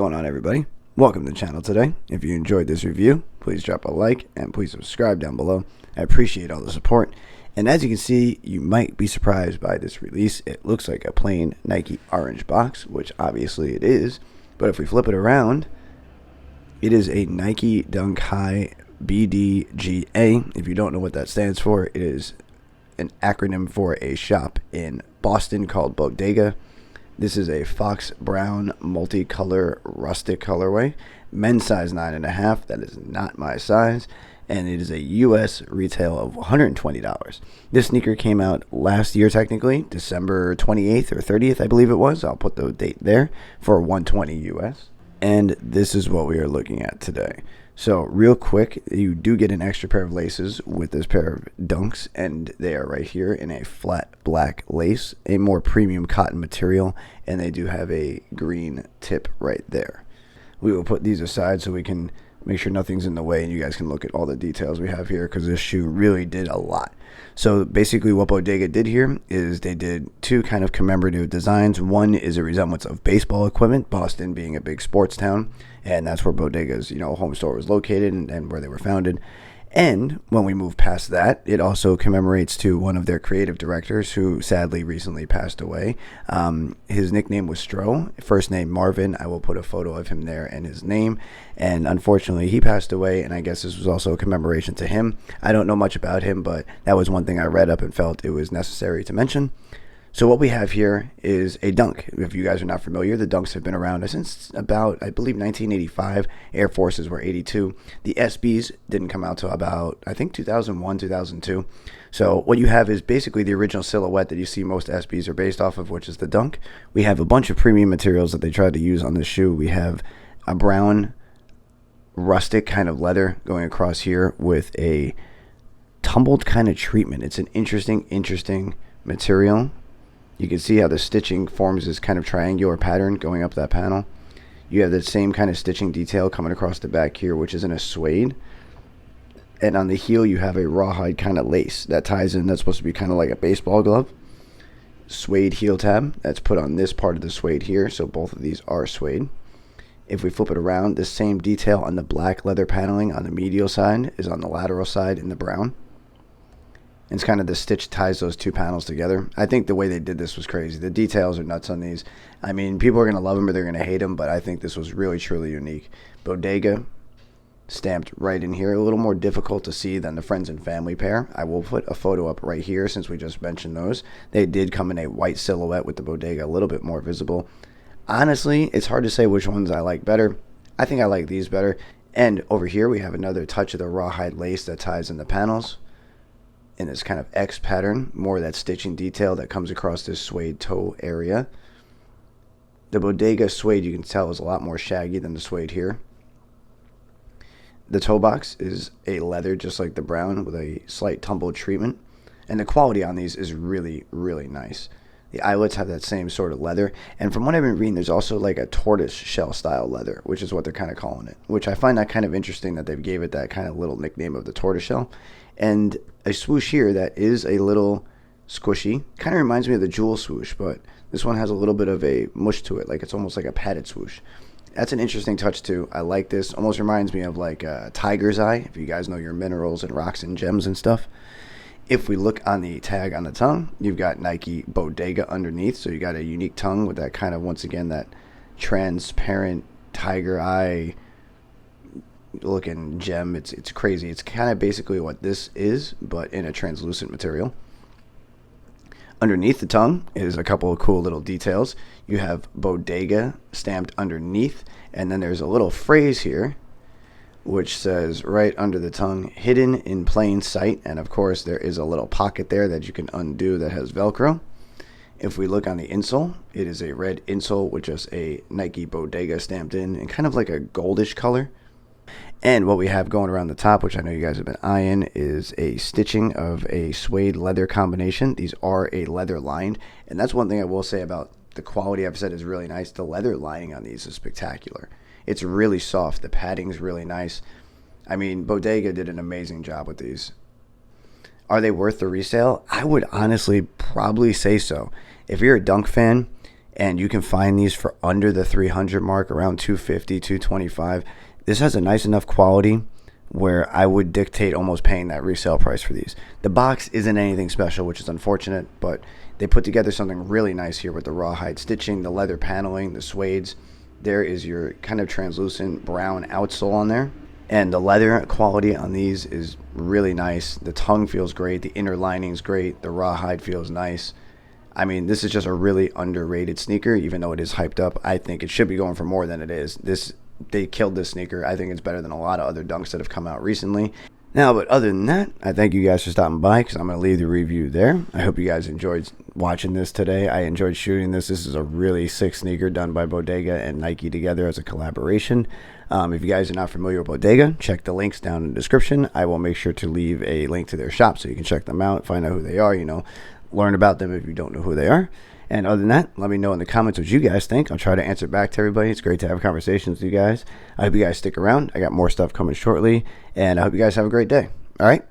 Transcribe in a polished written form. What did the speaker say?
going on, everybody? Welcome to the channel today. If you enjoyed this review, please drop a like and please subscribe down below. I appreciate all the support. And as you can see, you might be surprised by this release. It looks like a plain Nike orange box, which obviously it is. But if we flip it around, it is a Nike Dunk High BDGA. If you don't know what that stands for, it is an acronym for a shop in Boston called Bodega. This is a fox brown multicolor rustic colorway, men's size 9.5. That is not my size, and it is a US retail of $120. This sneaker came out last year, technically December 28th or 30th, I believe it was. I'll put the date there, for $120 US. And this is what we are looking at today. So real quick, you do get an extra pair of laces with this pair of Dunks, and they are right here in a flat black lace, a more premium cotton material, and they do have a green tip right there. We will put these aside so we can make sure nothing's in the way and you guys can look at all the details we have here, because this shoe really did a lot. So basically what Bodega did here is they did two kind of commemorative designs. One is a resemblance of baseball equipment, Boston being a big sports town, and that's where Bodega's home store was located and where they were founded. And when we move past that, it also commemorates to one of their creative directors who sadly recently passed away. His nickname was Stro, first name Marvin. I will put a photo of him there and his name. And unfortunately, he passed away, and I guess this was also a commemoration to him. I don't know much about him, but that was one thing I read up and felt it was necessary to mention. So what we have here is a Dunk. If you guys are not familiar, the Dunks have been around since about, I believe, 1985. Air Forces were 82. The SBs didn't come out till about, I think, 2001, 2002. So what you have is basically the original silhouette that you see most SBs are based off of, which is the Dunk. We have a bunch of premium materials that they tried to use on this shoe. We have a brown rustic kind of leather going across here with a tumbled kind of treatment. It's an interesting material. You can see how the stitching forms this kind of triangular pattern going up that panel. You have the same kind of stitching detail coming across the back here, which is in a suede. And on the heel, you have a rawhide kind of lace that ties in. That's supposed to be kind of like a baseball glove. Suede heel tab that's put on this part of the suede here. So both of these are suede. If we flip it around, the same detail on the black leather paneling on the medial side is on the lateral side in the brown. It's kind of the stitch ties those two panels together. I think the way they did this was crazy. The details are nuts on these. I mean, people are going to love them or they're going to hate them, but I think this was really, truly unique. Bodega stamped right in here. A little more difficult to see than the friends and family pair. I will put a photo up right here since we just mentioned those. They did come in a white silhouette with the Bodega a little bit more visible. Honestly, it's hard to say which ones I like better. I think I like these better. And over here we have another touch of the rawhide lace that ties in the panels in this kind of X pattern, more of that stitching detail that comes across this suede toe area. The Bodega suede, you can tell, is a lot more shaggy than the suede here. The toe box is a leather just like the brown with a slight tumbled treatment, and the quality on these is really, really nice. The eyelets have that same sort of leather, and from what I've been reading, there's also like a tortoise shell style leather, which is what they're kind of calling it, which I find that kind of interesting that they've gave it that kind of little nickname of the tortoise shell. And a swoosh here that is a little squishy, kind of reminds me of the Jewel swoosh, but this one has a little bit of a mush to it, like it's almost like a padded swoosh. That's an interesting touch too. I like this. Almost reminds me of like a tiger's eye, if you guys know your minerals and rocks and gems and stuff. If we look on the tag on the tongue, you've got Nike Bodega underneath, so you got a unique tongue with that kind of, once again, that transparent tiger eye looking gem. It's crazy. It's kind of basically what this is, but in a translucent material. Underneath the tongue is a couple of cool little details. You have Bodega stamped underneath, and then there's a little phrase here which says right under the tongue, hidden in plain sight. And of course there is a little pocket there that you can undo that has Velcro. If we look on the insole, it is a red insole with just a Nike Bodega stamped in and kind of like a goldish color. And what we have going around the top, which I know you guys have been eyeing, is a stitching of a suede leather combination. These are a leather lined, and that's one thing I will say about the quality I've said is really nice. The leather lining on these is spectacular. It's really soft. The padding's really nice. I mean, Bodega did an amazing job with these. Are they worth the resale? I would honestly probably say so. If you're a Dunk fan and you can find these for under the 300 mark, around 250, 225. This has a nice enough quality where I would dictate almost paying that resale price for these. The box isn't anything special, which is unfortunate, but they put together something really nice here with the rawhide stitching, the leather paneling, the suedes. There is your kind of translucent brown outsole on there. And the leather quality on these is really nice. The tongue feels great. The inner lining's great. The rawhide feels nice. I mean, this is just a really underrated sneaker, even though it is hyped up. I think it should be going for more than it is. They killed this sneaker. I think it's better than a lot of other dunks that have come out recently. Now, but other than that, I thank you guys for stopping by, because I'm going to leave the review there. I hope you guys enjoyed watching this today. I enjoyed shooting this. This is a really sick sneaker done by Bodega and Nike together as a collaboration. If you guys are not familiar with Bodega, check the links down in the description. I will make sure to leave a link to their shop so you can check them out, find out who they are, learn about them if you don't know who they are. And other than that, let me know in the comments what you guys think. I'll try to answer back to everybody. It's great to have conversations with you guys. I hope you guys stick around. I got more stuff coming shortly, and I hope you guys have a great day. All right?